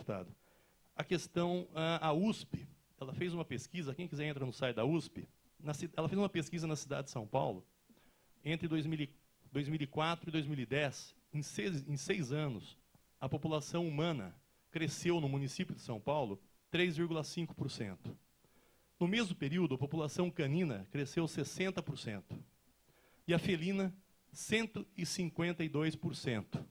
deputado. A questão, a USP, ela fez uma pesquisa, quem quiser entra no site da USP, ela fez uma pesquisa na cidade de São Paulo, entre 2004 e 2010, em 6 anos, a população humana cresceu no município de São Paulo 3,5%. No mesmo período, a população canina cresceu 60%. E a felina, 152%.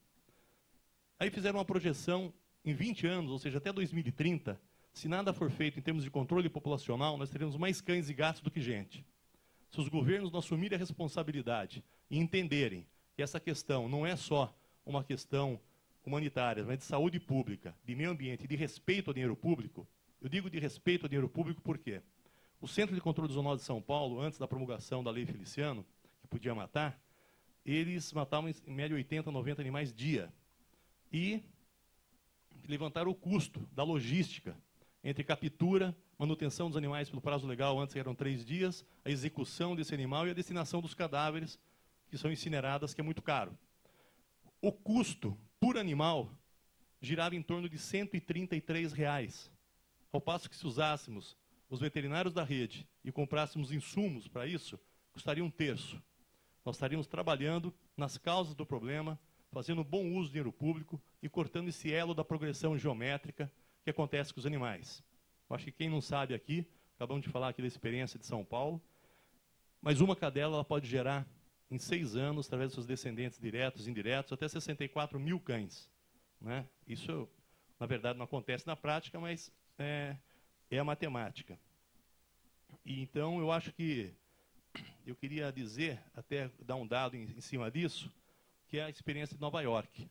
Aí fizeram uma projeção em 20 anos, ou seja, até 2030, se nada for feito em termos de controle populacional, nós teremos mais cães e gatos do que gente. Se os governos não assumirem a responsabilidade e entenderem que essa questão não é só uma questão humanitária, mas de saúde pública, de meio ambiente, de respeito ao dinheiro público, eu digo de respeito ao dinheiro público por quê? O Centro de Controle de Zoonose de São Paulo, antes da promulgação da Lei Feliciano, que podia matar, eles matavam em média 80, 90 animais dia. E levantaram o custo da logística entre captura, manutenção dos animais pelo prazo legal, antes eram 3 dias, a execução desse animal e a destinação dos cadáveres, que são incineradas, que é muito caro. O custo por animal girava em torno de R$ 133, ao passo que se usássemos os veterinários da rede e comprássemos insumos para isso, custaria 1/3. Nós estaríamos trabalhando nas causas do problema, fazendo bom uso do dinheiro público e cortando esse elo da progressão geométrica que acontece com os animais. Eu acho que quem não sabe aqui, acabamos de falar aqui da experiência de São Paulo, mas uma cadela ela pode gerar, em 6 anos, através dos seus descendentes diretos e indiretos, até 64 mil cães. Né? Isso, na verdade, não acontece na prática, mas é a matemática. E, então, eu acho que eu queria dizer, até dar um dado em cima disso, que é a experiência de Nova York.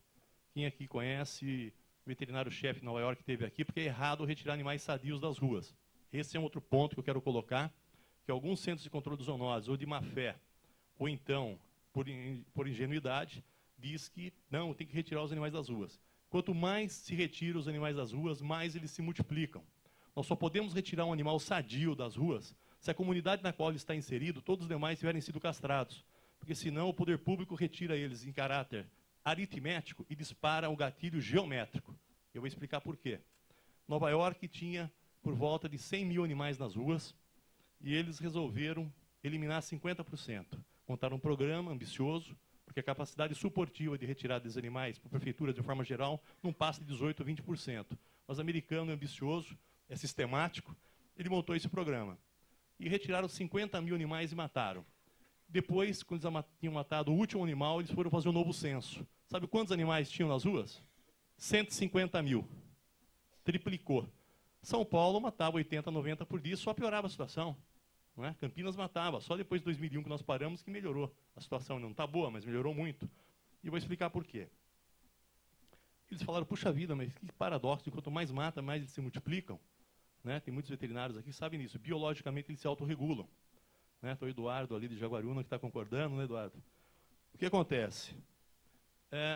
Quem aqui conhece o veterinário-chefe de Nova York esteve aqui, porque é errado retirar animais sadios das ruas. Esse é um outro ponto que eu quero colocar, que alguns centros de controle de zoonoses, ou de má fé, ou então, por ingenuidade, diz que não, tem que retirar os animais das ruas. Quanto mais se retira os animais das ruas, mais eles se multiplicam. Nós só podemos retirar um animal sadio das ruas se a comunidade na qual ele está inserido, todos os demais tiverem sido castrados. Porque senão o poder público retira eles em caráter aritmético e dispara o gatilho geométrico. Eu vou explicar por quê. Nova York tinha por volta de 100 mil animais nas ruas e eles resolveram eliminar 50%. Montaram um programa ambicioso, porque a capacidade suportiva de retirada desses animais por prefeitura, de forma geral, não passa de 18% a 20%. Mas o americano é ambicioso, é sistemático, ele montou esse programa. E retiraram 50 mil animais e mataram. Depois, quando eles tinham matado o último animal, eles foram fazer um novo censo. Sabe quantos animais tinham nas ruas? 150 mil. Triplicou. São Paulo matava 80, 90 por dia, só piorava a situação. Não é? Campinas matava. Só depois de 2001 que nós paramos que melhorou. A situação não está boa, mas melhorou muito. E vou explicar por quê. Eles falaram, puxa vida, mas que paradoxo, quanto mais mata, mais eles se multiplicam. Né? Tem muitos veterinários aqui que sabem disso. Biologicamente, eles se autorregulam. Né? Então, o Eduardo, ali de Jaguariúna, que está concordando, né, Eduardo? O que acontece?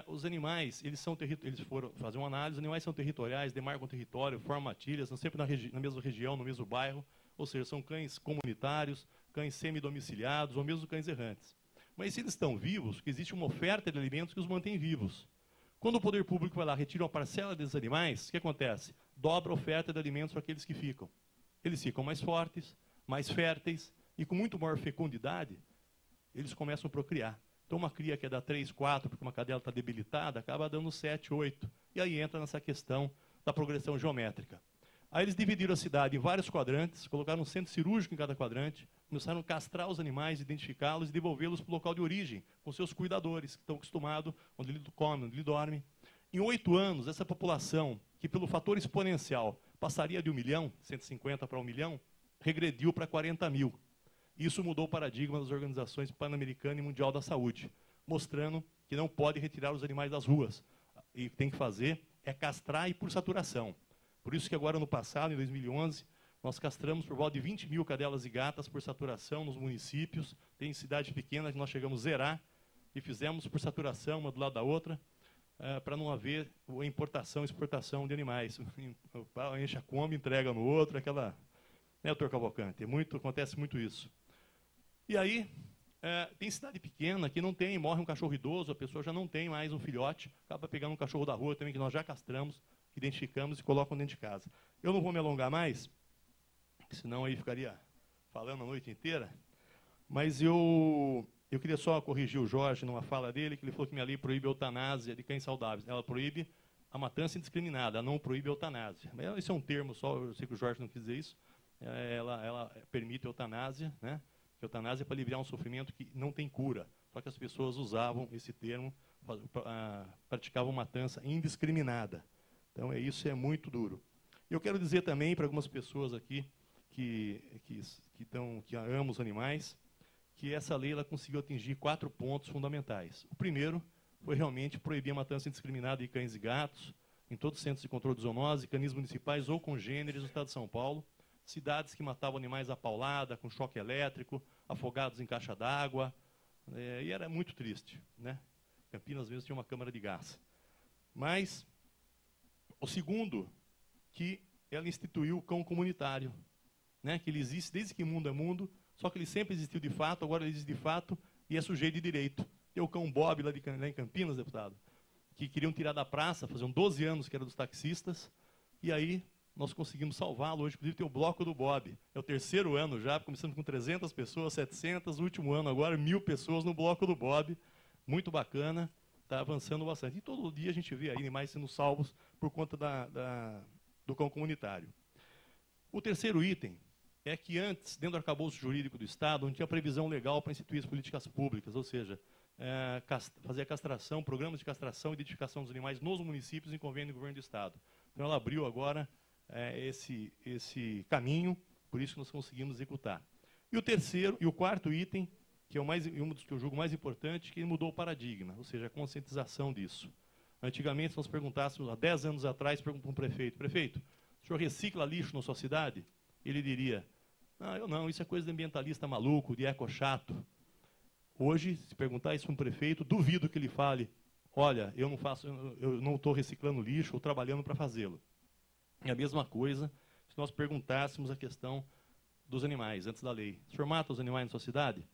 Os animais, eles foram fazer uma análise, os animais são territoriais, demarcam território, formam matilhas, estão sempre na mesma região, no mesmo bairro, ou seja, são cães comunitários, cães semi-domiciliados, ou mesmo cães errantes. Mas se eles estão vivos, porque existe uma oferta de alimentos que os mantém vivos. Quando o poder público vai lá, retira uma parcela desses animais, o que acontece? Dobra a oferta de alimentos para aqueles que ficam. Eles ficam mais fortes, mais férteis, e com muito maior fecundidade, eles começam a procriar. Então, uma cria que é da 3, 4, porque uma cadela está debilitada, acaba dando 7, 8. E aí entra nessa questão da progressão geométrica. Aí eles dividiram a cidade em vários quadrantes, colocaram um centro cirúrgico em cada quadrante, começaram a castrar os animais, identificá-los e devolvê-los para o local de origem, com seus cuidadores, que estão acostumados, onde ele come, onde ele dorme. Em 8 anos, essa população, que pelo fator exponencial passaria de 1 milhão, 150 para 1 milhão, regrediu para 40 mil. Isso mudou o paradigma das organizações Pan-Americana e Mundial da Saúde, mostrando que não pode retirar os animais das ruas. E o que tem que fazer é castrar e por saturação. Por isso que agora, no passado, em 2011, nós castramos por volta de 20 mil cadelas e gatas por saturação nos municípios. Tem cidade pequena que nós chegamos a zerar e fizemos por saturação, uma do lado da outra, para não haver a importação e exportação de animais. Enche a Kombi, entrega no outro, aquela... Né, doutor Cavalcante? Acontece muito isso. E aí, tem cidade pequena que não tem, morre um cachorro idoso, a pessoa já não tem mais um filhote, acaba pegando um cachorro da rua também, que nós já castramos, identificamos e colocam dentro de casa. Eu não vou me alongar mais, senão aí ficaria falando a noite inteira, mas eu queria só corrigir o Jorge numa fala dele, que ele falou que minha lei proíbe a eutanásia de cães saudáveis. Ela proíbe a matança indiscriminada, ela não proíbe a eutanásia. Mas esse é um termo só, eu sei que o Jorge não quis dizer isso. Ela permite a eutanásia, né? Que a eutanásia é para aliviar um sofrimento que não tem cura. Só que as pessoas usavam esse termo, praticavam matança indiscriminada. Então, isso é muito duro. Eu quero dizer também para algumas pessoas aqui que amam os animais, que essa lei ela conseguiu atingir 4 pontos fundamentais. O primeiro foi realmente proibir a matança indiscriminada de cães e gatos em todos os centros de controle de zoonose, canis municipais ou congêneres do Estado de São Paulo, cidades que matavam animais à paulada, com choque elétrico, afogados em caixa d'água, e era muito triste, né? Campinas mesmo tinha uma câmara de gás. Mas o segundo, que ela instituiu o cão comunitário, né? Que ele existe desde que mundo é mundo, só que ele sempre existiu de fato, agora ele existe de fato e é sujeito de direito. Tem o cão Bob lá em Campinas, deputado, que queriam tirar da praça, faziam 12 anos que era dos taxistas, e aí nós conseguimos salvá-lo. Hoje, inclusive, tem o Bloco do Bob. É o 3º ano já, começando com 300 pessoas, 700, o último ano agora, 1000 pessoas no Bloco do Bob. Muito bacana, está avançando bastante. E todo dia a gente vê aí animais sendo salvos por conta do cão comunitário. O terceiro item é que antes, dentro do arcabouço jurídico do Estado, não tinha previsão legal para instituir as políticas públicas, ou seja, fazer a castração, programas de castração e identificação dos animais nos municípios em convênio do governo do Estado. Então, ela abriu agora esse caminho, por isso que nós conseguimos executar. E o quarto item, que é um dos que eu julgo mais importante, que mudou o paradigma, ou seja, a conscientização disso. Antigamente, se nós perguntássemos, há 10 anos atrás, para um prefeito, o senhor recicla lixo na sua cidade? Ele diria, eu não, isso é coisa de ambientalista maluco, de eco chato. Hoje, se perguntar isso para um prefeito, duvido que ele fale, olha, eu não estou reciclando lixo ou trabalhando para fazê-lo. É a mesma coisa se nós perguntássemos a questão dos animais, antes da lei. O senhor mata os animais na sua cidade?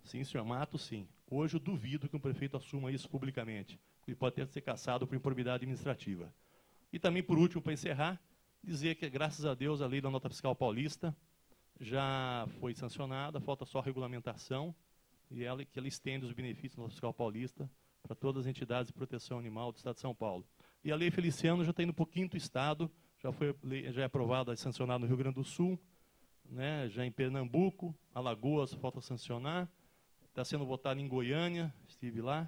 Sim, senhor, mato sim. Hoje eu duvido que um prefeito assuma isso publicamente. Ele pode até ser cassado por improbidade administrativa. E também, por último, para encerrar, dizer que, graças a Deus, a lei da nota fiscal paulista já foi sancionada, falta só a regulamentação, e que ela estende os benefícios da nota fiscal paulista para todas as entidades de proteção animal do Estado de São Paulo. E a lei Feliciano já está indo para o 5º estado, já é aprovada e sancionada no Rio Grande do Sul, né, já em Pernambuco, Alagoas falta sancionar, está sendo votada em Goiânia, estive lá,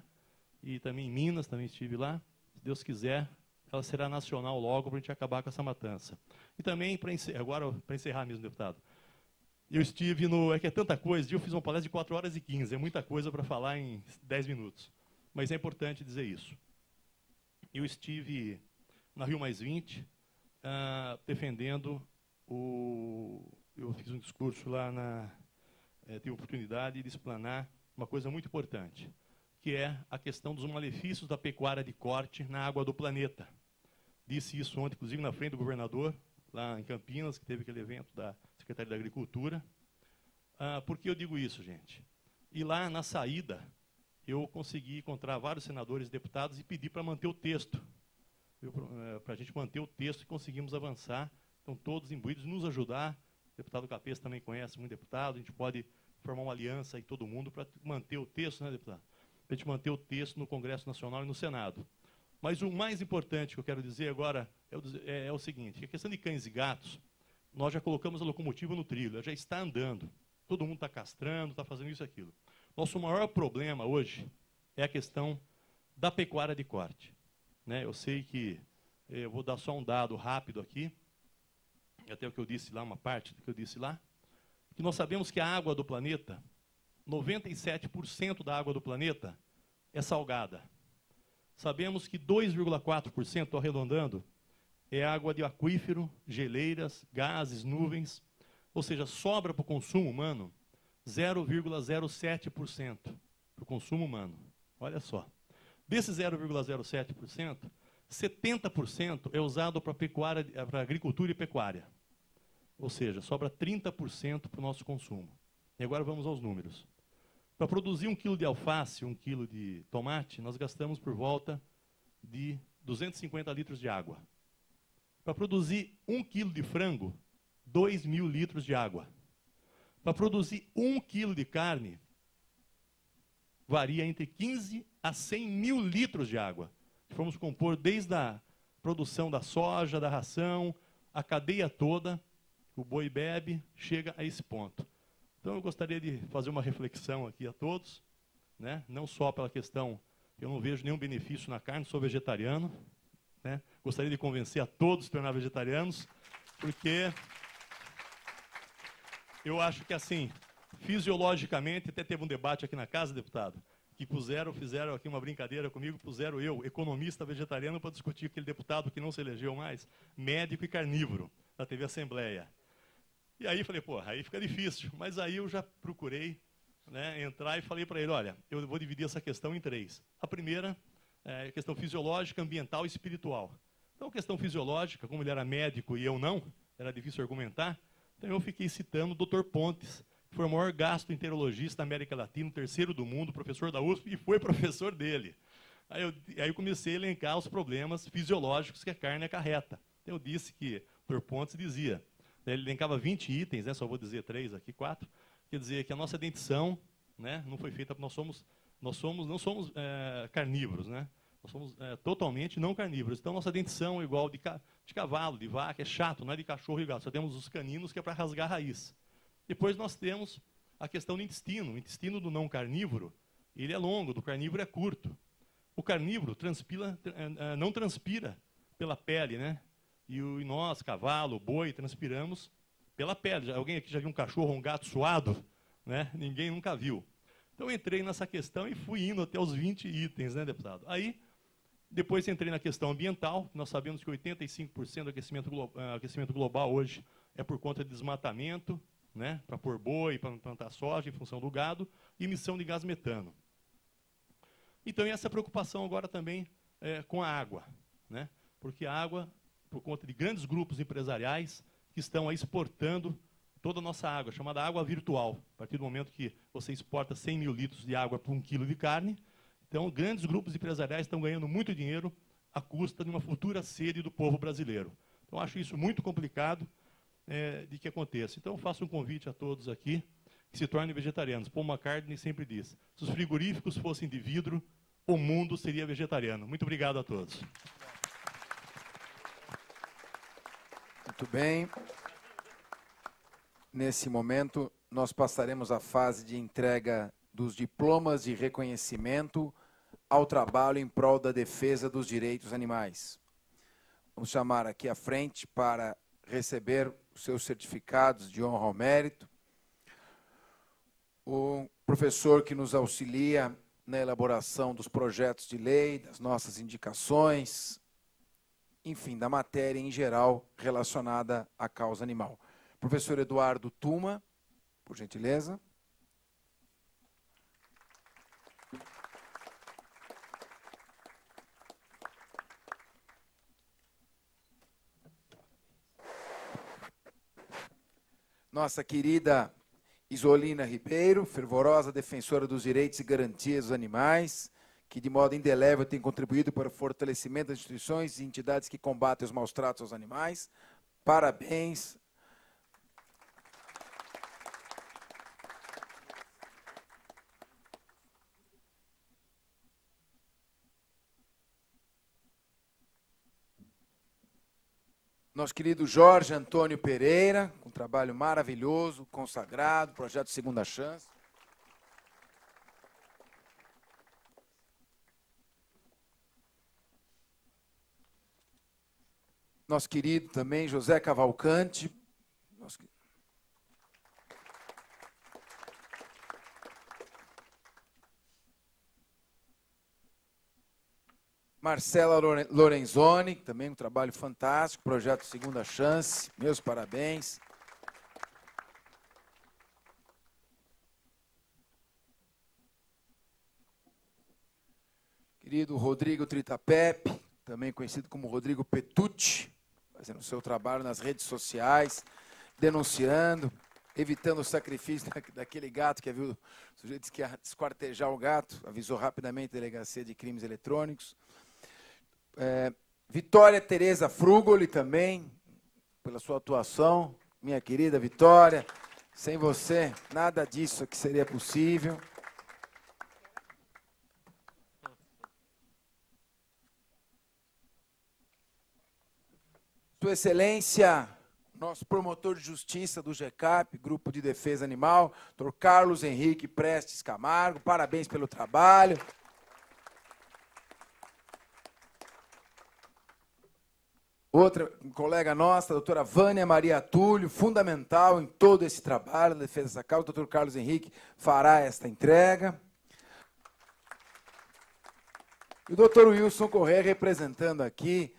e também em Minas, também estive lá. Se Deus quiser, ela será nacional logo para a gente acabar com essa matança. E também, agora, para encerrar mesmo, deputado, eu estive é que é tanta coisa, eu fiz uma palestra de 4 horas e 15, é muita coisa para falar em 10 minutos. Mas é importante dizer isso. Eu estive na Rio Mais 20, defendendo eu fiz um discurso lá tive a oportunidade de explanar uma coisa muito importante, que é a questão dos malefícios da pecuária de corte na água do planeta. Disse isso ontem, inclusive, na frente do governador, lá em Campinas, que teve aquele evento da Secretaria da Agricultura. Por que eu digo isso, gente? E lá, na saída, eu consegui encontrar vários senadores e deputados e pedi para manter o texto. Para a gente manter o texto e conseguimos avançar. Estão todos imbuídos, nos ajudar. O deputado Capês também conhece muito deputado. A gente pode formar uma aliança aí, todo mundo, para manter o texto, né, deputado? Para a gente manter o texto no Congresso Nacional e no Senado. Mas o mais importante que eu quero dizer agora é o seguinte, a questão de cães e gatos, nós já colocamos a locomotiva no trilho, ela já está andando. Todo mundo está castrando, está fazendo isso e aquilo. Nosso maior problema hoje é a questão da pecuária de corte. Né? Eu sei que, eu vou dar só um dado rápido aqui, até o que eu disse lá, uma parte do que eu disse lá, que nós sabemos que a água do planeta, 97% da água do planeta é salgada. Sabemos que 2,4%, estou arredondando, é água de aquífero, geleiras, gases, nuvens, ou seja, sobra para o consumo humano 0,07% para o consumo humano. Olha só. Desse 0,07%, 70% é usado para agricultura e pecuária. Ou seja, sobra 30% para o nosso consumo. E agora vamos aos números. Para produzir 1 quilo de alface, 1 quilo de tomate, nós gastamos por volta de 250 litros de água. Para produzir 1 quilo de frango, 2.000 litros de água. Para produzir 1 quilo de carne, varia entre 15 a 100 mil litros de água. Se formos compor desde a produção da soja, da ração, a cadeia toda, o boi bebe, chega a esse ponto. Então eu gostaria de fazer uma reflexão aqui a todos, né? Não só pela questão, eu não vejo nenhum benefício na carne, sou vegetariano, né? Gostaria de convencer a todos a se tornar vegetarianos, porque eu acho que, assim, fisiologicamente, até teve um debate aqui na casa, deputado, que fizeram aqui uma brincadeira comigo, puseram eu, economista vegetariano, para discutir aquele deputado que não se elegeu mais, médico e carnívoro, da TV Assembleia. E aí falei, pô, aí fica difícil. Mas aí eu já procurei, né, entrar e falei para ele, olha, eu vou dividir essa questão em 3. A primeira é a questão fisiológica, ambiental e espiritual. Então, a questão fisiológica, como ele era médico e eu não, era difícil argumentar, então eu fiquei citando o Dr. Pontes, que foi o maior gastroenterologista da América Latina, o 3º do mundo, professor da USP, e foi professor dele. Aí eu comecei a elencar os problemas fisiológicos que a carne acarreta. Então, eu disse que o Dr. Pontes dizia, ele elencava 20 itens, né, só vou dizer 3 aqui, 4, quer dizer que a nossa dentição, né, não foi feita, não somos carnívoros, né? Nós somos totalmente não carnívoros. Então, nossa dentição é igual de cavalo, de vaca, é chato, não é de cachorro e gato. Só temos os caninos, que é para rasgar a raiz. Depois nós temos a questão do intestino. O intestino do não carnívoro, ele é longo, do carnívoro é curto. O carnívoro não transpira pela pele, né? E nós, cavalo, boi, transpiramos pela pele. Alguém aqui já viu um cachorro ou um gato suado? Né? Ninguém nunca viu. Então, eu entrei nessa questão e fui indo até os 20 itens, né, deputado? Aí, depois entrei na questão ambiental. Nós sabemos que 85% do aquecimento global hoje é por conta de desmatamento, né, para pôr boi, para plantar soja em função do gado, e emissão de gás metano. Então, e essa preocupação agora também com a água, né? Porque a água, por conta de grandes grupos empresariais que estão aí exportando toda a nossa água, chamada água virtual. A partir do momento que você exporta 100 mil litros de água por 1 quilo de carne, então grandes grupos empresariais estão ganhando muito dinheiro à custa de uma futura sede do povo brasileiro. Então, acho isso muito complicado de que aconteça. Então, eu faço um convite a todos aqui que se tornem vegetarianos. Paul McCartney sempre diz, se os frigoríficos fossem de vidro, o mundo seria vegetariano. Muito obrigado a todos. Muito bem. Nesse momento, nós passaremos à fase de entrega dos diplomas de reconhecimento ao trabalho em prol da defesa dos direitos animais. Vamos chamar aqui à frente para receber os seus certificados de honra ao mérito o professor que nos auxilia na elaboração dos projetos de lei, das nossas indicações, enfim, da matéria em geral relacionada à causa animal. Professor Eduardo Tuma, por gentileza. Nossa querida Isolina Ribeiro, fervorosa defensora dos direitos e garantias dos animais, que de modo indelével tem contribuído para o fortalecimento das instituições e entidades que combatem os maus tratos aos animais. Parabéns. Nosso querido Jorge Antônio Pereira, com um trabalho maravilhoso, consagrado, projeto Segunda Chance. Nosso querido também José Cavalcante. Marcela Lorenzoni, também um trabalho fantástico, projeto Segunda Chance, meus parabéns. Querido Rodrigo Tritapepe, também conhecido como Rodrigo Petucci, fazendo o seu trabalho nas redes sociais, denunciando, evitando o sacrifício daquele gato que viu o sujeito que ia desquartejar o gato, avisou rapidamente a Delegacia de Crimes Eletrônicos. Vitória Tereza Frugoli também, pela sua atuação. Minha querida Vitória, sem você, nada disso aqui seria possível. Sua Excelência, nosso promotor de justiça do GECAP, Grupo de Defesa Animal, Dr. Carlos Henrique Prestes Camargo, parabéns pelo trabalho. Outra colega nossa, a doutora Vânia Maria Túlio, fundamental em todo esse trabalho na defesa dessa causa. O doutor Carlos Henrique fará esta entrega. E o doutor Wilson Corrêa representando aqui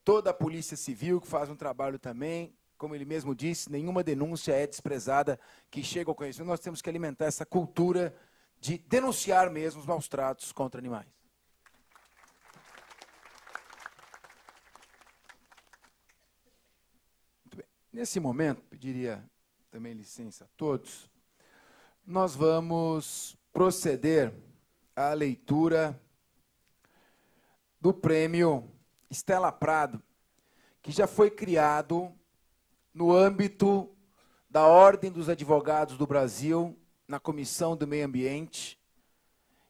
toda a Polícia Civil, que faz um trabalho também, como ele mesmo disse, nenhuma denúncia é desprezada que chega ao conhecimento. Nós temos que alimentar essa cultura de denunciar mesmo os maus tratos contra animais. Muito bem. Nesse momento, pediria também licença a todos, nós vamos proceder à leitura do prêmio Stella Prado, que já foi criado no âmbito da Ordem dos Advogados do Brasil, na Comissão do Meio Ambiente,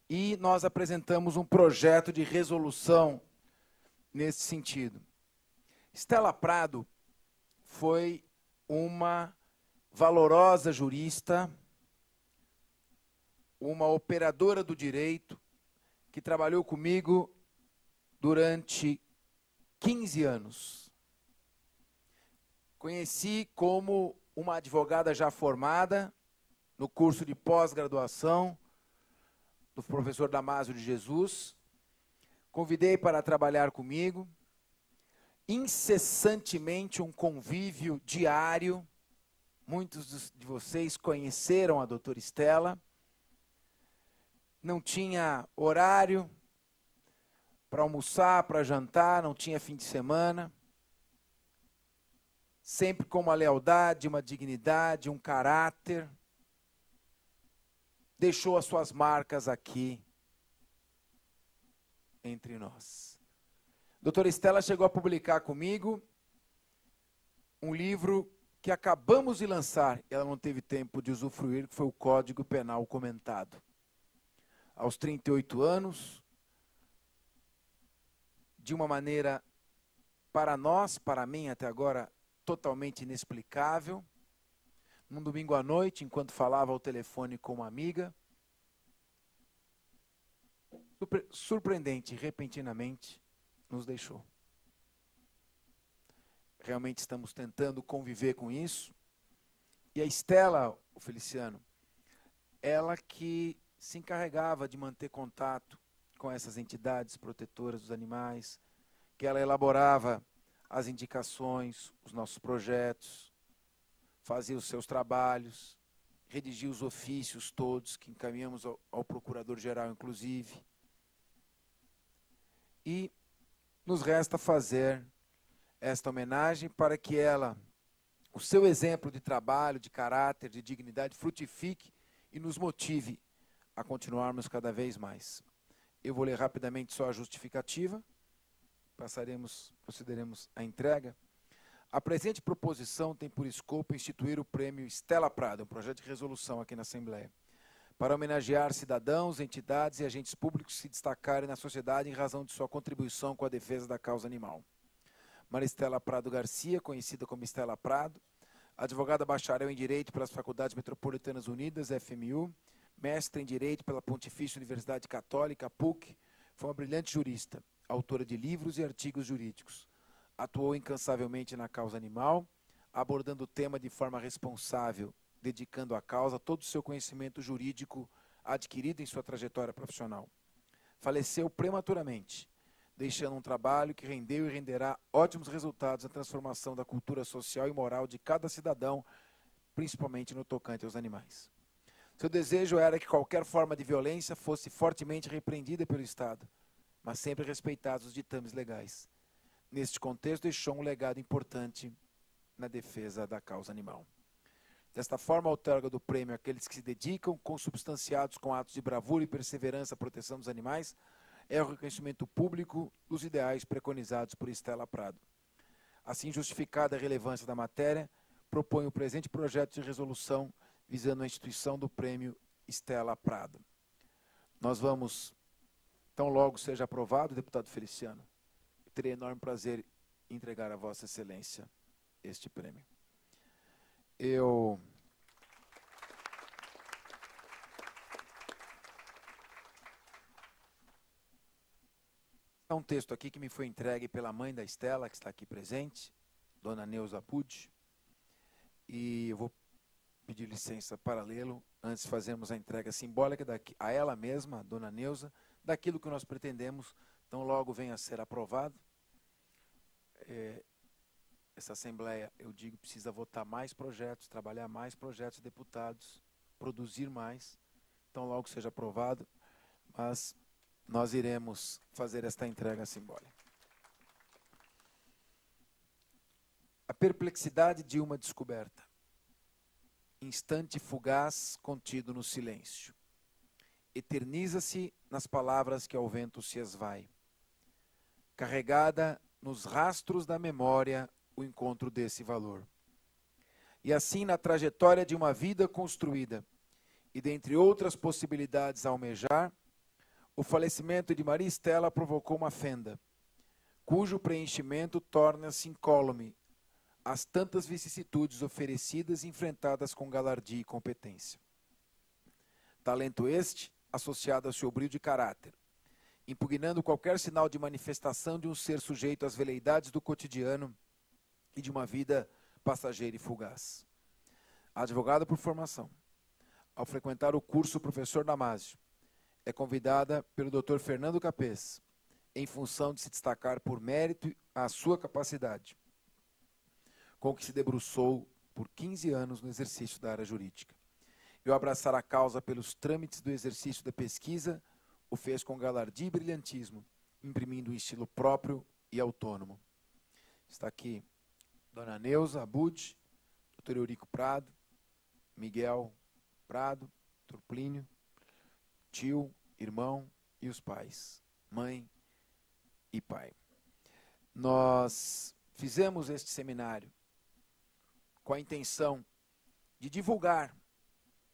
e nós apresentamos um projeto de resolução nesse sentido. Stella Prado foi uma valorosa jurista, uma operadora do direito, que trabalhou comigo durante 15 anos. Conheci como uma advogada já formada no curso de pós-graduação do professor Damásio de Jesus. Convidei para trabalhar comigo. Incessantemente um convívio diário. Muitos de vocês conheceram a doutora Stella. Não tinha horário para almoçar, para jantar, não tinha fim de semana. Sempre com uma lealdade, uma dignidade, um caráter. Deixou as suas marcas aqui entre nós. A doutora Stella chegou a publicar comigo um livro que acabamos de lançar, e ela não teve tempo de usufruir, que foi o Código Penal Comentado. Aos 38 anos, de uma maneira, para nós, para mim até agora, totalmente inexplicável. Num domingo à noite, enquanto falava ao telefone com uma amiga, surpreendente, repentinamente, nos deixou. Realmente estamos tentando conviver com isso. E a Stella, o Feliciano, ela que se encarregava de manter contato com essas entidades protetoras dos animais, que ela elaborava as indicações, os nossos projetos, fazia os seus trabalhos, redigia os ofícios todos, que encaminhamos ao Procurador-Geral, inclusive. E nos resta fazer esta homenagem para que ela, o seu exemplo de trabalho, de caráter, de dignidade, frutifique e nos motive a continuarmos cada vez mais. Eu vou ler rapidamente só a justificativa, procederemos à entrega. A presente proposição tem por escopo instituir o prêmio Stella Prado, um projeto de resolução aqui na Assembleia, para homenagear cidadãos, entidades e agentes públicos que se destacarem na sociedade em razão de sua contribuição com a defesa da causa animal. Maristela Prado Garcia, conhecida como Stella Prado, advogada bacharel em Direito pelas Faculdades Metropolitanas Unidas, FMU, mestre em Direito pela Pontifícia Universidade Católica, PUC, foi uma brilhante jurista, autora de livros e artigos jurídicos. Atuou incansavelmente na causa animal, abordando o tema de forma responsável, dedicando à causa todo o seu conhecimento jurídico adquirido em sua trajetória profissional. Faleceu prematuramente, deixando um trabalho que rendeu e renderá ótimos resultados na transformação da cultura social e moral de cada cidadão, principalmente no tocante aos animais. Seu desejo era que qualquer forma de violência fosse fortemente repreendida pelo Estado, mas sempre respeitados os ditames legais. Neste contexto, deixou um legado importante na defesa da causa animal. Desta forma, outorga do prêmio àqueles que se dedicam, consubstanciados com atos de bravura e perseverança à proteção dos animais, é o reconhecimento público dos ideais preconizados por Estela Prado. Assim, justificada a relevância da matéria, proponho o presente projeto de resolução visando a instituição do prêmio Estela Prado. Nós vamos, tão logo seja aprovado, deputado Feliciano, eu terei enorme prazer em entregar a Vossa Excelência este prêmio. Há um texto aqui que me foi entregue pela mãe da Estela, que está aqui presente, dona Neuza Pucci, e eu vou pedir licença para lê-lo, antes de fazermos a entrega simbólica a ela mesma, dona Neuza, daquilo que nós pretendemos, tão logo venha a ser aprovado. Essa Assembleia, eu digo, precisa votar mais projetos, trabalhar mais projetos de deputados, produzir mais, tão logo seja aprovado, mas nós iremos fazer esta entrega simbólica. A perplexidade de uma descoberta. Instante fugaz contido no silêncio. Eterniza-se nas palavras que ao vento se esvai. Carregada nos rastros da memória o encontro desse valor. E assim, na trajetória de uma vida construída, e dentre outras possibilidades a almejar, o falecimento de Maria Estela provocou uma fenda, cujo preenchimento torna-se incólume às tantas vicissitudes oferecidas e enfrentadas com galardia e competência. Talento este, associado ao seu brilho de caráter, impugnando qualquer sinal de manifestação de um ser sujeito às veleidades do cotidiano e de uma vida passageira e fugaz. Advogada por formação, ao frequentar o curso Professor Damásio, é convidada pelo Dr. Fernando Capês, em função de se destacar por mérito à sua capacidade, com que se debruçou por 15 anos no exercício da área jurídica. E ao abraçar a causa pelos trâmites do exercício da pesquisa, o fez com galardia e brilhantismo, imprimindo um estilo próprio e autônomo. Está aqui Dona Neuza Pucci, Dr. Eurico Prado, Miguel Prado, Dr. Plínio, tio, irmão e os pais, mãe e pai. Nós fizemos este seminário com a intenção de divulgar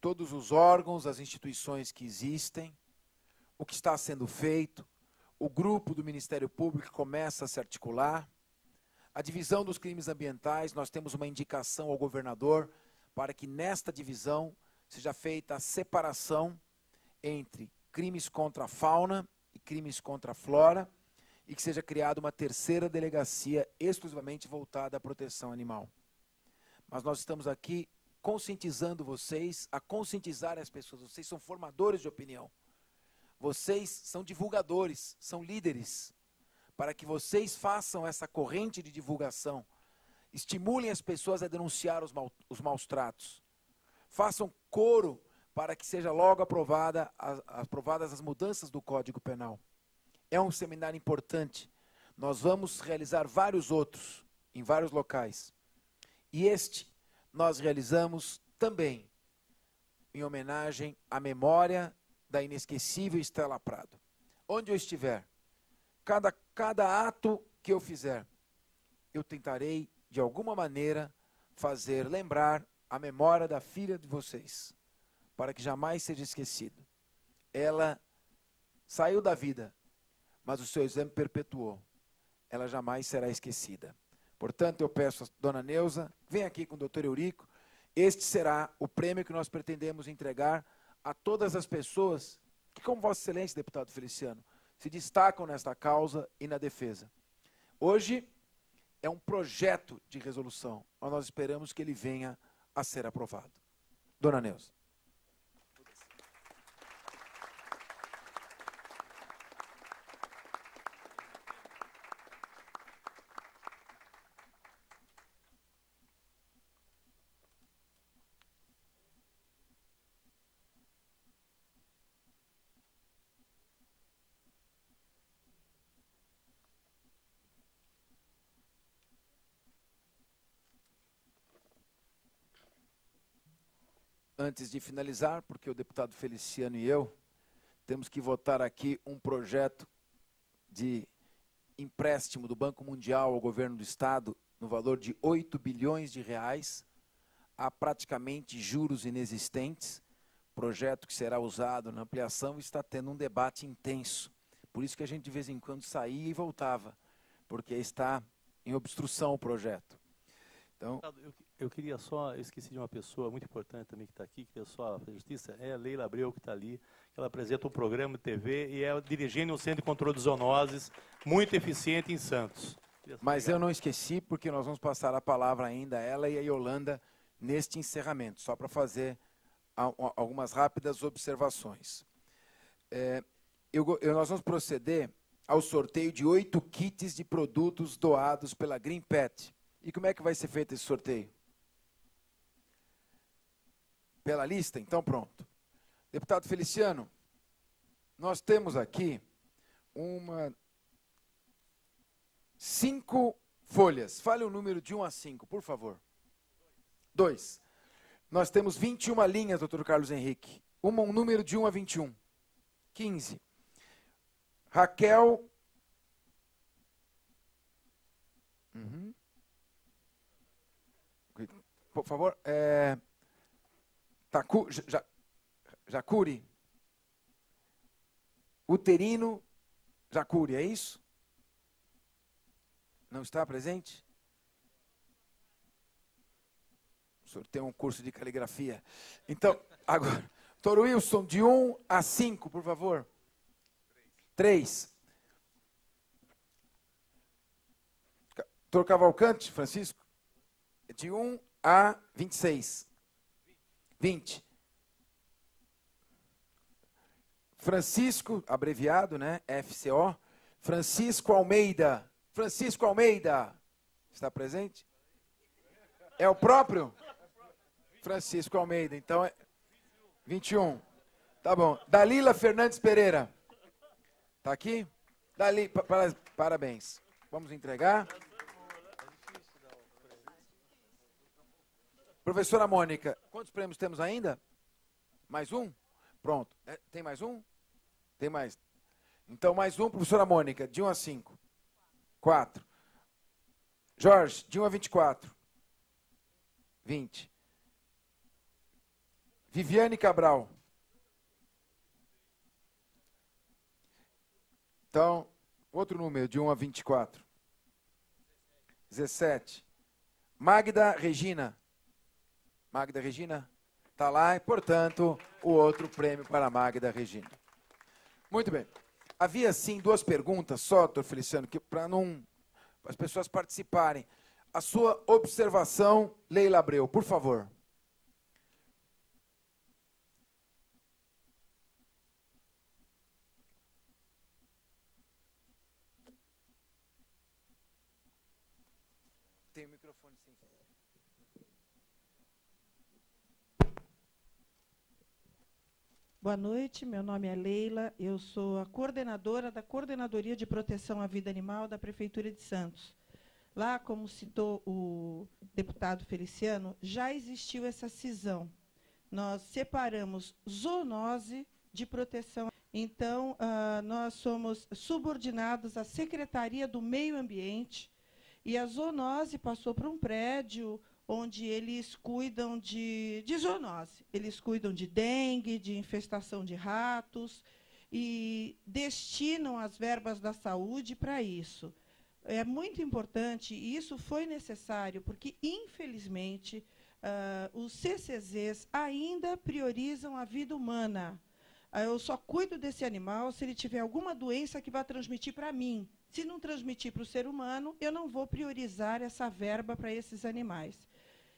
todos os órgãos, as instituições que existem, o que está sendo feito, o grupo do Ministério Público começa a se articular, a divisão dos crimes ambientais, nós temos uma indicação ao governador para que nesta divisão seja feita a separação entre crimes contra a fauna e crimes contra a flora e que seja criada uma terceira delegacia exclusivamente voltada à proteção animal. Mas nós estamos aqui conscientizando vocês, a conscientizar as pessoas. Vocês são formadores de opinião. Vocês são divulgadores, são líderes, para que vocês façam essa corrente de divulgação, estimulem as pessoas a denunciar os maus tratos, façam coro para que seja logo aprovadas as mudanças do Código Penal. É um seminário importante. Nós vamos realizar vários outros, em vários locais. E este nós realizamos também em homenagem à memória da inesquecível Estela Prado. Onde eu estiver, cada ato que eu fizer, eu tentarei, de alguma maneira, fazer lembrar a memória da filha de vocês, para que jamais seja esquecido. Ela saiu da vida, mas o seu exame perpetuou. Ela jamais será esquecida. Portanto, eu peço a dona Neuza, vem aqui com o doutor Eurico. Este será o prêmio que nós pretendemos entregar a todas as pessoas que, como Vossa Excelência, deputado Feliciano, se destacam nesta causa e na defesa. Hoje é um projeto de resolução, mas nós esperamos que ele venha a ser aprovado. Dona Neuza. Antes de finalizar, porque o deputado Feliciano e eu temos que votar aqui um projeto de empréstimo do Banco Mundial ao governo do Estado no valor de 8 bilhões de reais, há praticamente juros inexistentes, projeto que será usado na ampliação está tendo um debate intenso. Por isso que a gente de vez em quando saía e voltava, porque está em obstrução o projeto. Então, eu queria só, eu esqueci de uma pessoa muito importante também que está aqui, que é só a justiça, é a Leila Abreu que está ali, que ela apresenta um programa de TV e é dirigindo um centro de controle de zoonoses muito eficiente em Santos. Mas eu não esqueci, porque nós vamos passar a palavra ainda a ela e a Yolanda neste encerramento, só para fazer algumas rápidas observações. Nós vamos proceder ao sorteio de 8 kits de produtos doados pela Green Pet. E como é que vai ser feito esse sorteio? Pela lista? Então pronto. Deputado Feliciano, nós temos aqui 5 folhas. Fale o número de 1 a 5, por favor. 2. Nós temos 21 linhas, doutor Carlos Henrique. Um número de 1 a 21. 15. Raquel. Por favor. Jacuri. Uterino Jacuri, é isso? Não está presente? O senhor tem um curso de caligrafia. Então, agora, doutor Wilson, de 1 a 5, por favor. 3. Doutor Cavalcante, Francisco, de 1 a 26. 20. Francisco, abreviado, né? FCO. Francisco Almeida. Francisco Almeida. Está presente? É o próprio? Francisco Almeida. Então é 21. Tá bom. Dalila Fernandes Pereira. Tá aqui? Parabéns. Vamos entregar. Professora Mônica, quantos prêmios temos ainda? Mais um? Pronto. Tem mais um? Tem mais. Então, mais um, professora Mônica, de 1 a 5. 4. Jorge, de 1 a 24. 20. Viviane Cabral. Então, outro número, de 1 a 24. 17. Magda Regina. Magda Regina está lá e, portanto, o outro prêmio para a Magda Regina. Muito bem. Havia, sim, 2 perguntas só, doutor Feliciano, para as pessoas participarem. A sua observação, Leila Abreu, por favor. Tem o microfone, sim. Boa noite, meu nome é Leila, eu sou a coordenadora da Coordenadoria de Proteção à Vida Animal da Prefeitura de Santos. Lá, como citou o deputado Feliciano, já existiu essa cisão. Nós separamos zoonose de proteção. Então, nós somos subordinados à Secretaria do Meio Ambiente e a zoonose passou para um prédio onde eles cuidam de zoonose. Eles cuidam de dengue, de infestação de ratos e destinam as verbas da saúde para isso. É muito importante, e isso foi necessário, porque, infelizmente, os CCZs ainda priorizam a vida humana. Eu só cuido desse animal se ele tiver alguma doença que vai transmitir para mim. Se não transmitir para o ser humano, eu não vou priorizar essa verba para esses animais.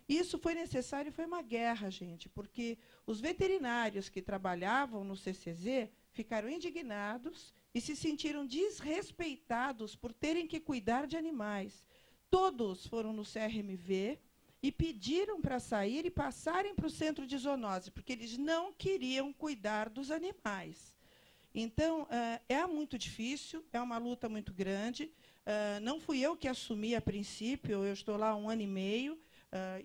Isso foi necessário, foi uma guerra, gente, porque os veterinários que trabalhavam no CCZ ficaram indignados e se sentiram desrespeitados por terem que cuidar de animais. Todos foram no CRMV e pediram para sair e passarem para o centro de zoonose, porque eles não queriam cuidar dos animais. Então, é muito difícil, é uma luta muito grande. Não fui eu que assumi a princípio, eu estou lá há 1 ano e meio,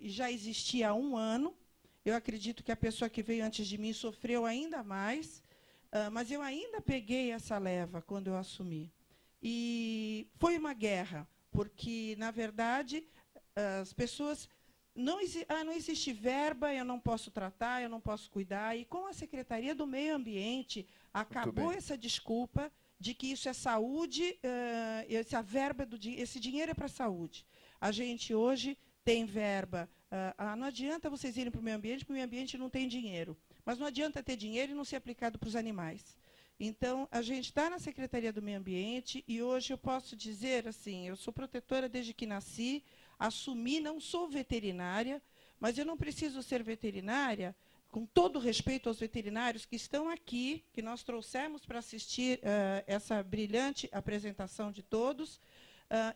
e já existia há 1 ano. Eu acredito que a pessoa que veio antes de mim sofreu ainda mais, mas eu ainda peguei essa leva quando eu assumi. E foi uma guerra, porque, na verdade, as pessoas... não existe verba, eu não posso tratar, eu não posso cuidar. E com a Secretaria do Meio Ambiente, acabou essa desculpa de que isso é saúde, essa verba esse dinheiro é para a saúde. A gente hoje tem verba. Não adianta vocês irem para o meio ambiente, porque o meio ambiente não tem dinheiro. Mas não adianta ter dinheiro e não ser aplicado para os animais. Então, a gente está na Secretaria do Meio Ambiente e hoje eu posso dizer assim, eu sou protetora desde que nasci, assumi, não sou veterinária, mas eu não preciso ser veterinária, com todo respeito aos veterinários que estão aqui, que nós trouxemos para assistir essa brilhante apresentação de todos.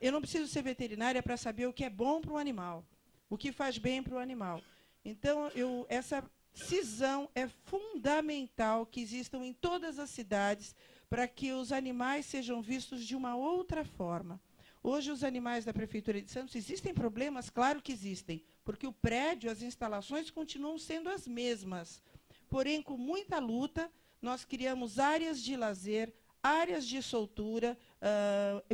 Eu não preciso ser veterinária para saber o que é bom para o animal, o que faz bem para o animal. Então, essa cisão é fundamental que existam em todas as cidades para que os animais sejam vistos de uma outra forma. Hoje, os animais da Prefeitura de Santos, existem problemas? Claro que existem, porque o prédio, as instalações continuam sendo as mesmas. Porém, com muita luta, nós criamos áreas de lazer, áreas de soltura,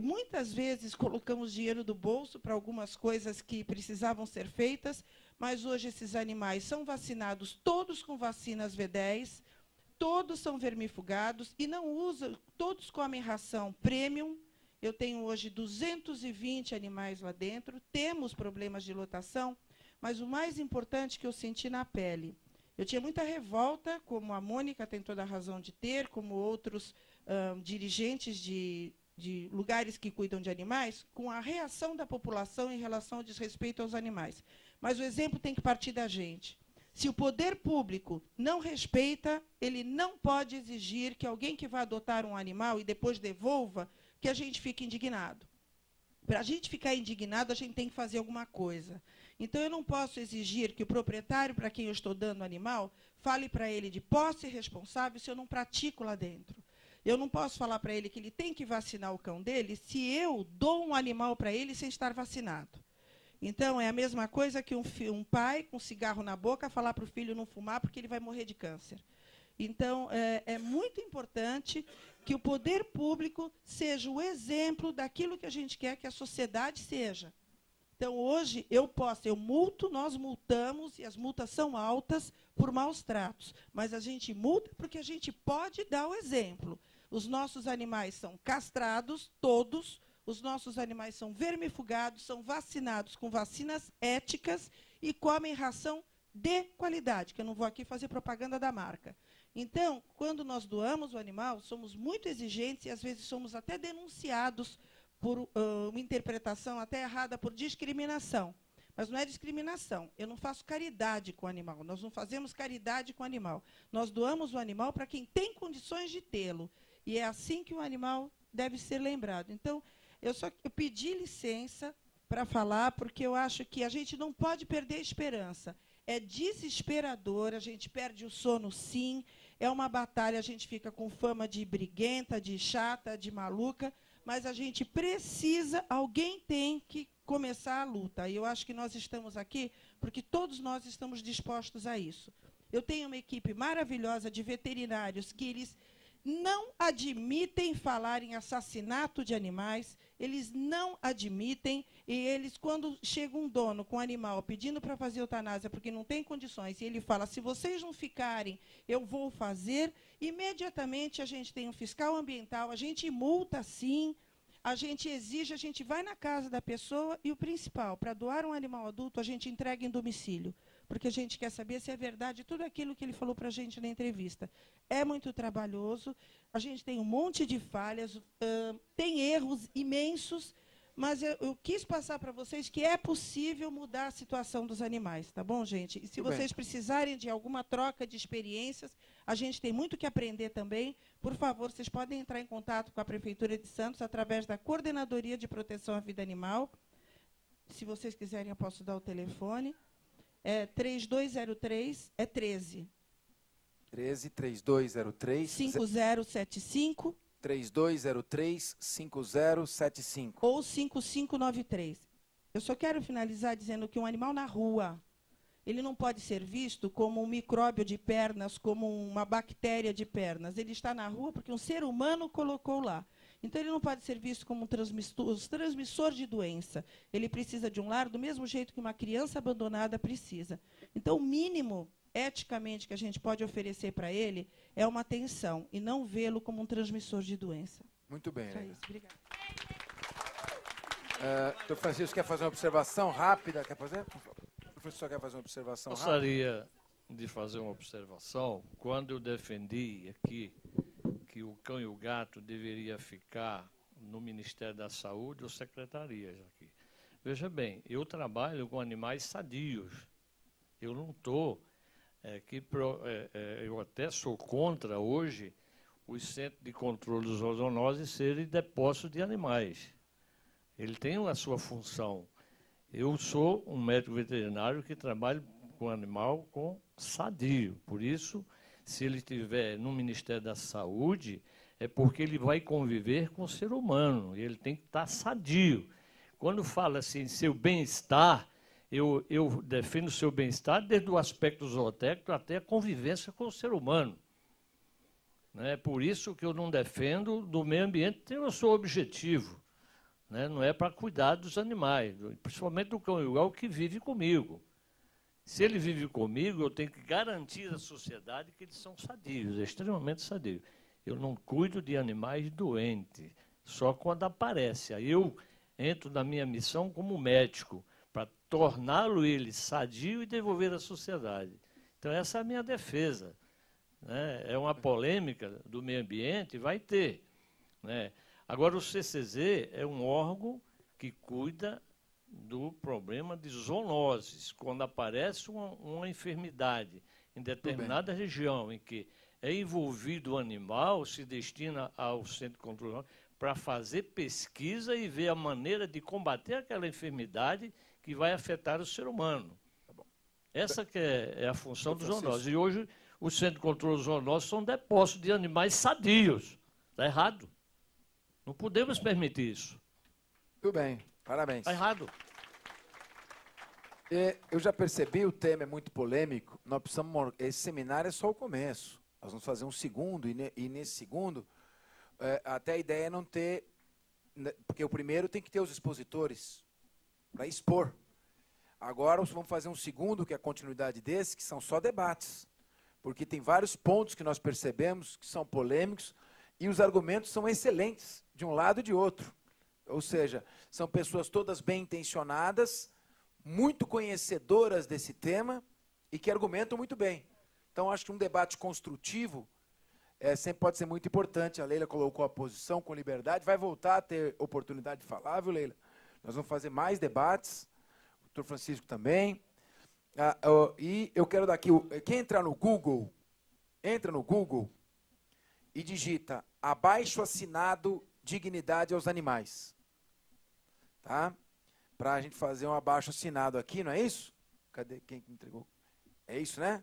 muitas vezes colocamos dinheiro do bolso para algumas coisas que precisavam ser feitas, mas hoje esses animais são vacinados, todos com vacinas V10, todos são vermifugados e não usam, todos comem ração premium. Eu tenho hoje 220 animais lá dentro, temos problemas de lotação, mas o mais importante que eu senti na pele, eu tinha muita revolta, como a Mônica tem toda a razão de ter, como outros dirigentes de lugares que cuidam de animais, com a reação da população em relação ao desrespeito aos animais. Mas o exemplo tem que partir da gente. Se o poder público não respeita, ele não pode exigir que alguém que vá adotar um animal e depois devolva, que a gente fique indignado. Para a gente ficar indignado, a gente tem que fazer alguma coisa. Então, eu não posso exigir que o proprietário, para quem eu estou dando o animal, fale para ele de posse responsável se eu não pratico lá dentro. Eu não posso falar para ele que ele tem que vacinar o cão dele se eu dou um animal para ele sem estar vacinado. Então, é a mesma coisa que um pai com cigarro na boca falar para o filho não fumar porque ele vai morrer de câncer. Então, é muito importante que o poder público seja o exemplo daquilo que a gente quer que a sociedade seja. Então, hoje, nós multamos, e as multas são altas por maus tratos, mas a gente multa porque a gente pode dar o exemplo. Os nossos animais são castrados, todos, os nossos animais são vermifugados, são vacinados com vacinas éticas e comem ração de qualidade, que eu não vou aqui fazer propaganda da marca. Então, quando nós doamos o animal, somos muito exigentes e, às vezes, somos até denunciados por uma interpretação até errada por discriminação. Mas não é discriminação. Eu não faço caridade com o animal. Nós não fazemos caridade com o animal. Nós doamos o animal para quem tem condições de tê-lo. E é assim que o animal deve ser lembrado. Então, eu pedi licença para falar, porque eu acho que a gente não pode perder a esperança. É desesperador, a gente perde o sono, sim. É uma batalha, a gente fica com fama de briguenta, de chata, de maluca, mas a gente precisa, alguém tem que começar a luta. E eu acho que nós estamos aqui porque todos nós estamos dispostos a isso. Eu tenho uma equipe maravilhosa de veterinários que eles não admitem falar em assassinato de animais, eles não admitem, e eles, quando chega um dono com um animal pedindo para fazer eutanásia porque não tem condições, e ele fala, se vocês não ficarem, eu vou fazer, imediatamente a gente tem um fiscal ambiental, a gente multa sim, a gente exige, a gente vai na casa da pessoa, e o principal, para doar um animal adulto, a gente entrega em domicílio, porque a gente quer saber se é verdade tudo aquilo que ele falou para a gente na entrevista. É muito trabalhoso, a gente tem um monte de falhas, tem erros imensos, mas eu quis passar para vocês que é possível mudar a situação dos animais, tá bom, gente? E se vocês precisarem de alguma troca de experiências, a gente tem muito que aprender também. Por favor, vocês podem entrar em contato com a Prefeitura de Santos através da Coordenadoria de Proteção à Vida Animal. Se vocês quiserem, eu posso dar o telefone. É 3203, é 13. 3203 5075 3203 5075 ou 5593. Eu só quero finalizar dizendo que um animal na rua, ele não pode ser visto como um micróbio de pernas, como uma bactéria de pernas. Ele está na rua porque um ser humano colocou lá. Então, ele não pode ser visto como um transmissor de doença. Ele precisa de um lar do mesmo jeito que uma criança abandonada precisa. Então, o mínimo, eticamente, que a gente pode oferecer para ele é uma atenção, e não vê-lo como um transmissor de doença. Muito bem, Só Leila. isso. Obrigada. Doutor Francisco quer fazer uma observação rápida? Quer fazer? O professor quer fazer uma observação rápida? Gostaria de fazer uma observação. Quando eu defendi aqui que o cão e o gato deveria ficar no Ministério da Saúde ou secretarias aqui. Veja bem, eu trabalho com animais sadios. Eu não estou... eu até sou contra hoje os centros de controle dos zoonoses serem depósitos de animais. Ele tem a sua função. Eu sou um médico veterinário que trabalha com animal sadio. Por isso, se ele estiver no Ministério da Saúde, é porque ele vai conviver com o ser humano. E ele tem que estar sadio. Quando fala assim, seu bem-estar, eu defendo o seu bem-estar desde o aspecto zootécnico até a convivência com o ser humano. Né? Por isso que eu não defendo do meio ambiente, tem o seu objetivo. Né? Não é para cuidar dos animais, principalmente do cão igual que vive comigo. Se ele vive comigo, eu tenho que garantir à sociedade que eles são sadios, extremamente sadios. Eu não cuido de animais doentes, só quando aparece. Aí eu entro na minha missão como médico, para torná-lo ele sadio e devolver à sociedade. Então, essa é a minha defesa. Né? É uma polêmica do meio ambiente, vai ter. Né? Agora, o CCZ é um órgão que cuida do problema de zoonoses. Quando aparece uma enfermidade em determinada região em que é envolvido o animal, se destina ao centro de controle para fazer pesquisa e ver a maneira de combater aquela enfermidade que vai afetar o ser humano. Essa que é a função dos zoonoses. E hoje, o centro de controle dos zoonoses são depósitos de animais sadios. Está errado. Não podemos permitir isso. Tudo bem, parabéns. Está errado. Eu já percebi, o tema é muito polêmico. Nós precisamos. Esse seminário é só o começo. Nós vamos fazer um segundo, e nesse segundo, até a ideia é não ter. Porque o primeiro tem que ter os expositores para expor. Agora vamos fazer um segundo, que é a continuidade desse, que são só debates. Porque tem vários pontos que nós percebemos que são polêmicos e os argumentos são excelentes, de um lado e de outro. Ou seja, são pessoas todas bem intencionadas, muito conhecedoras desse tema e que argumentam muito bem. Então, acho que um debate construtivo sempre pode ser muito importante. A Leila colocou a posição com liberdade, vai voltar a ter oportunidade de falar, viu, Leila? Nós vamos fazer mais debates, o doutor Francisco também. E eu quero dar aqui, quem entrar no Google, entra no Google e digita abaixo-assinado dignidade aos animais. Tá? Para a gente fazer um abaixo-assinado aqui, não é isso? Cadê quem entregou? É isso, né?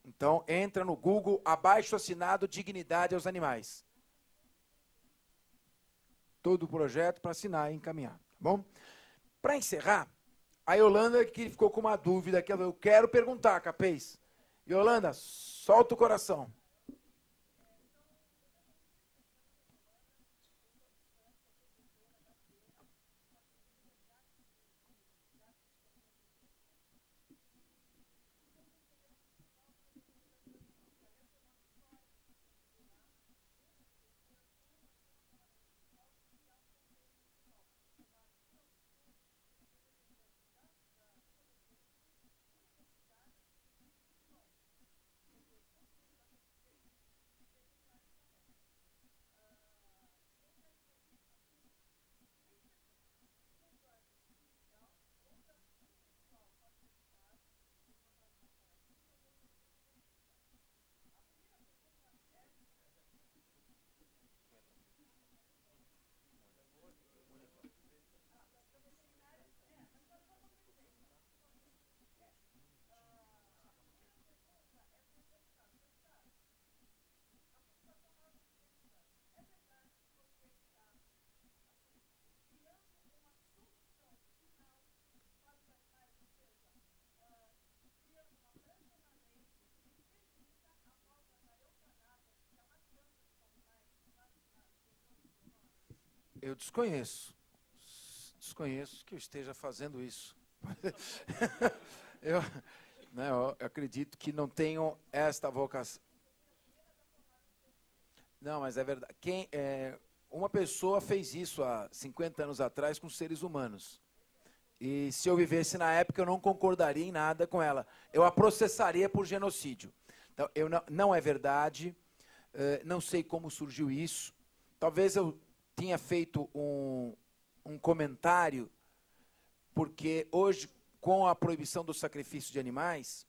Então, entra no Google, abaixo-assinado dignidade aos animais. Todo o projeto para assinar e encaminhar, tá bom? Para encerrar, a Yolanda que ficou com uma dúvida, que eu quero perguntar, Capês. Yolanda, solta o coração. Eu desconheço. Desconheço que eu esteja fazendo isso. Eu acredito que não tenho esta vocação. Não, mas é verdade. Uma pessoa fez isso há 50 anos atrás com seres humanos. E se eu vivesse na época, eu não concordaria em nada com ela. Eu a processaria por genocídio. Então, não é verdade. Não sei como surgiu isso. Talvez eu tinha feito um comentário, porque hoje, com a proibição do sacrifício de animais,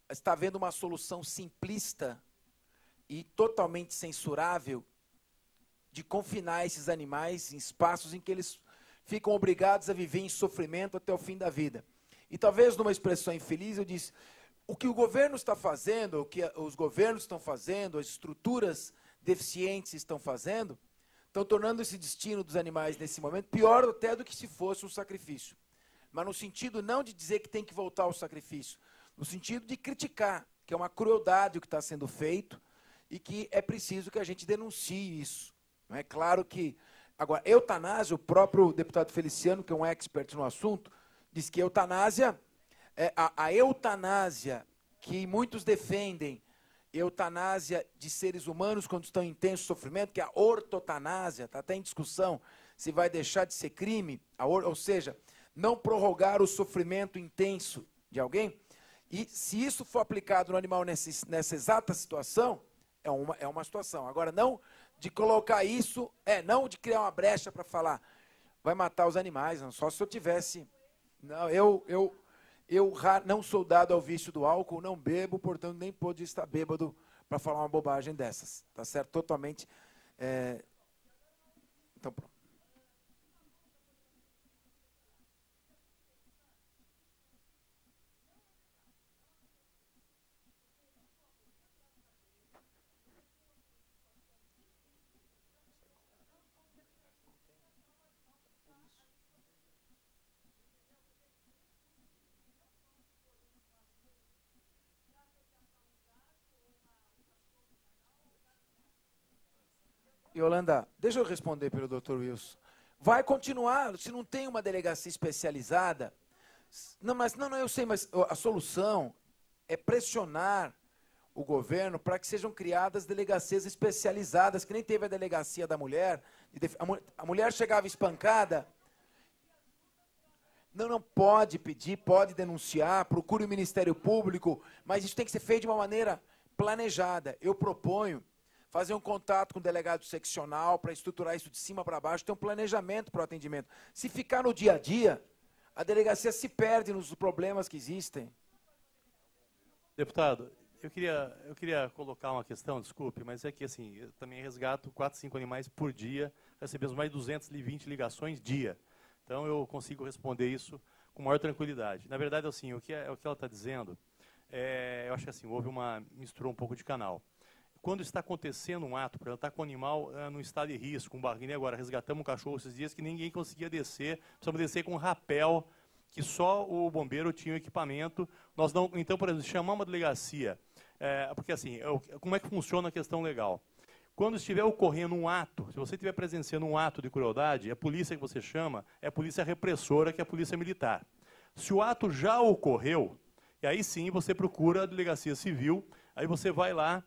está havendo uma solução simplista e totalmente censurável de confinar esses animais em espaços em que eles ficam obrigados a viver em sofrimento até o fim da vida. E talvez numa expressão infeliz eu disse, o que o governo está fazendo, o que os governos estão fazendo, as estruturas deficientes estão fazendo, estão tornando esse destino dos animais nesse momento pior até do que se fosse um sacrifício. Mas no sentido não de dizer que tem que voltar ao sacrifício, no sentido de criticar, que é uma crueldade o que está sendo feito e que é preciso que a gente denuncie isso. Não é claro que... Agora, eutanásia, o próprio deputado Feliciano, que é um expert no assunto, diz que eutanásia, a eutanásia que muitos defendem, eutanásia de seres humanos quando estão em intenso sofrimento, que é a ortotanásia, está até em discussão se vai deixar de ser crime, ou seja, não prorrogar o sofrimento intenso de alguém, e se isso for aplicado no animal nessa exata situação, é uma situação. Agora, não de colocar isso, não de criar uma brecha para falar, vai matar os animais, não, só se eu tivesse... Não, eu não sou dado ao vício do álcool, não bebo, portanto nem pode estar bêbado para falar uma bobagem dessas, tá certo? Totalmente... Então, pronto. Yolanda, deixa eu responder pelo Dr. Wilson. Vai continuar, se não tem uma delegacia especializada... Não, eu sei, mas a solução é pressionar o governo para que sejam criadas delegacias especializadas, que nem teve a delegacia da mulher. A mulher chegava espancada... Não pode pedir, pode denunciar, procure o Ministério Público, mas isso tem que ser feito de uma maneira planejada. Eu proponho fazer um contato com o delegado seccional para estruturar isso de cima para baixo, ter um planejamento para o atendimento. Se ficar no dia a dia, a delegacia se perde nos problemas que existem. Deputado, eu queria colocar uma questão, desculpe, mas é que assim, eu também resgato 4, 5 animais por dia, recebemos mais de 220 ligações dia. Então eu consigo responder isso com maior tranquilidade. Na verdade, assim, o que ela está dizendo, eu acho que assim, misturou um pouco de canal. Quando está acontecendo um ato, por exemplo, está com o animal no estado de risco, um barrinho, agora resgatamos um cachorro esses dias que ninguém conseguia descer, precisamos descer com um rapel, que só o bombeiro tinha o equipamento. Nós não, então, por exemplo, chamar uma delegacia, porque assim, como é que funciona a questão legal? Quando estiver ocorrendo um ato, se você estiver presenciando um ato de crueldade, a polícia que você chama é a polícia repressora, que é a polícia militar. Se o ato já ocorreu, e aí sim você procura a delegacia civil, aí você vai lá,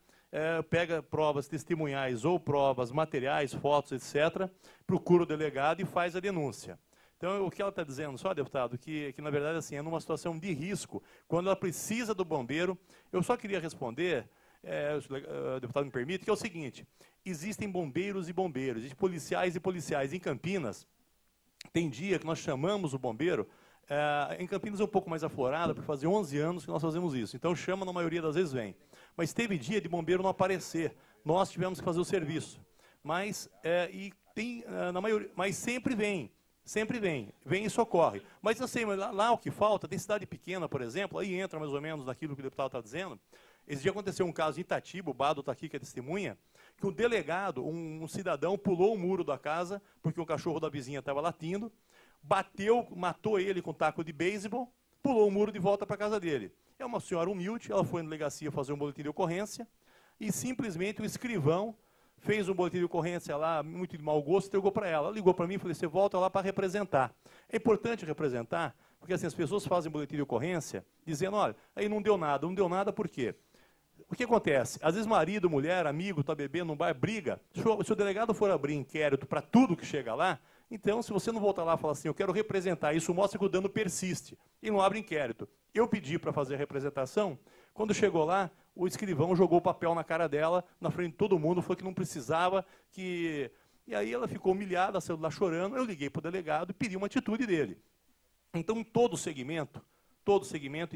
pega provas testemunhais ou provas materiais, fotos, etc., procura o delegado e faz a denúncia. Então, o que ela está dizendo, só, deputado, que na verdade assim, é numa situação de risco, quando ela precisa do bombeiro. Eu só queria responder, se o deputado me permite, que é o seguinte: existem bombeiros e bombeiros, existem policiais e policiais. Em Campinas, tem dia que nós chamamos o bombeiro, em Campinas é um pouco mais aflorado, porque faz 11 anos que nós fazemos isso, então chama, na maioria das vezes vem. Mas teve dia de bombeiro não aparecer, nós tivemos que fazer o serviço. Mas, na maioria, mas sempre vem e socorre. Mas eu sei, lá o que falta, tem cidade pequena, por exemplo, aí entra mais ou menos naquilo que o deputado está dizendo. Esse dia aconteceu um caso em Itatiba, o Bado está aqui, que é testemunha, que um delegado, um cidadão, pulou o muro da casa, porque o cachorro da vizinha estava latindo, bateu, matou ele com taco de beisebol, pulou o muro de volta para a casa dele. É uma senhora humilde, ela foi na delegacia fazer um boletim de ocorrência, e simplesmente o escrivão fez um boletim de ocorrência lá, muito de mau gosto, entregou para ela. Ela ligou para mim e falou, você volta lá para representar. É importante representar, porque assim, as pessoas fazem boletim de ocorrência dizendo, olha, aí não deu nada por quê? O que acontece? Às vezes marido, mulher, amigo, está bebendo num bar, briga. Se o delegado for abrir inquérito para tudo que chega lá, então, se você não voltar lá e falar assim, eu quero representar, isso mostra que o dano persiste, e não abre inquérito. Eu pedi para fazer a representação, quando chegou lá, o escrivão jogou o papel na cara dela, na frente de todo mundo, falou que não precisava, que... E aí ela ficou humilhada, saiu lá chorando, eu liguei para o delegado e pedi uma atitude dele. Então, em todo segmento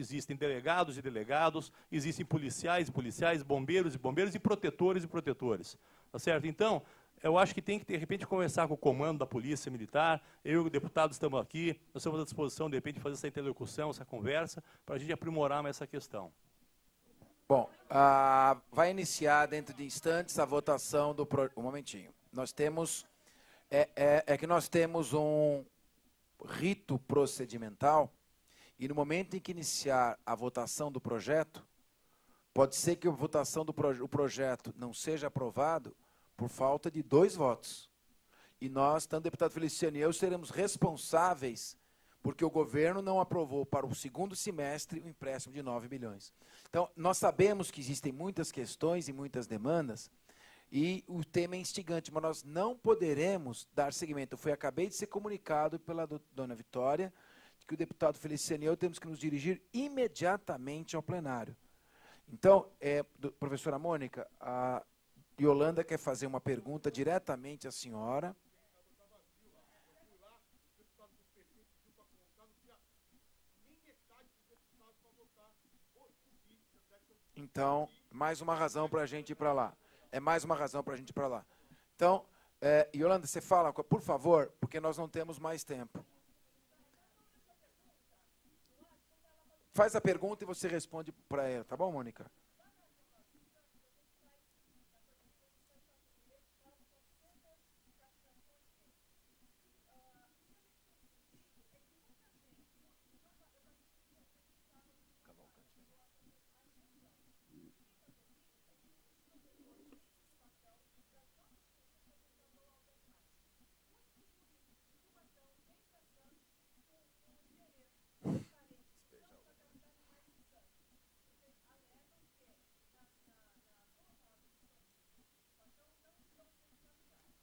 existem delegados e delegados, existem policiais e policiais, bombeiros e bombeiros e protetores, tá certo? Então, eu acho que tem que, de repente, conversar com o comando da Polícia Militar, eu e o deputado estamos aqui, nós estamos à disposição, de repente, fazer essa interlocução, essa conversa, para a gente aprimorar mais essa questão. Bom, vai iniciar dentro de instantes a votação do... Um momentinho. Nós temos... que nós temos um rito procedimental e no momento em que iniciar a votação do projeto, pode ser que a votação do projeto não seja aprovado por falta de 2 votos. E nós, tanto o deputado Feliciano e eu, seremos responsáveis porque o governo não aprovou para o segundo semestre o empréstimo de 9 milhões. Então, nós sabemos que existem muitas questões e muitas demandas e o tema é instigante, mas nós não poderemos dar seguimento. Acabei de ser comunicado pela dona Vitória que o deputado Feliciano e eu temos que nos dirigir imediatamente ao plenário. Então, professora Mônica, a Yolanda quer fazer uma pergunta diretamente à senhora. Então, mais uma razão para a gente ir para lá. Então, Yolanda, você fala, por favor, porque nós não temos mais tempo. Faz a pergunta e você responde para ela, tá bom, Mônica?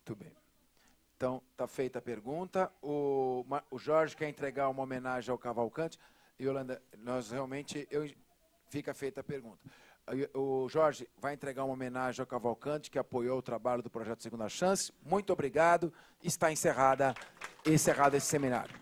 Muito bem. Então, está feita a pergunta. O Jorge quer entregar uma homenagem ao Cavalcante. Yolanda, nós realmente... fica feita a pergunta. O Jorge vai entregar uma homenagem ao Cavalcante, que apoiou o trabalho do Projeto Segunda Chance. Muito obrigado. Está encerrado esse seminário.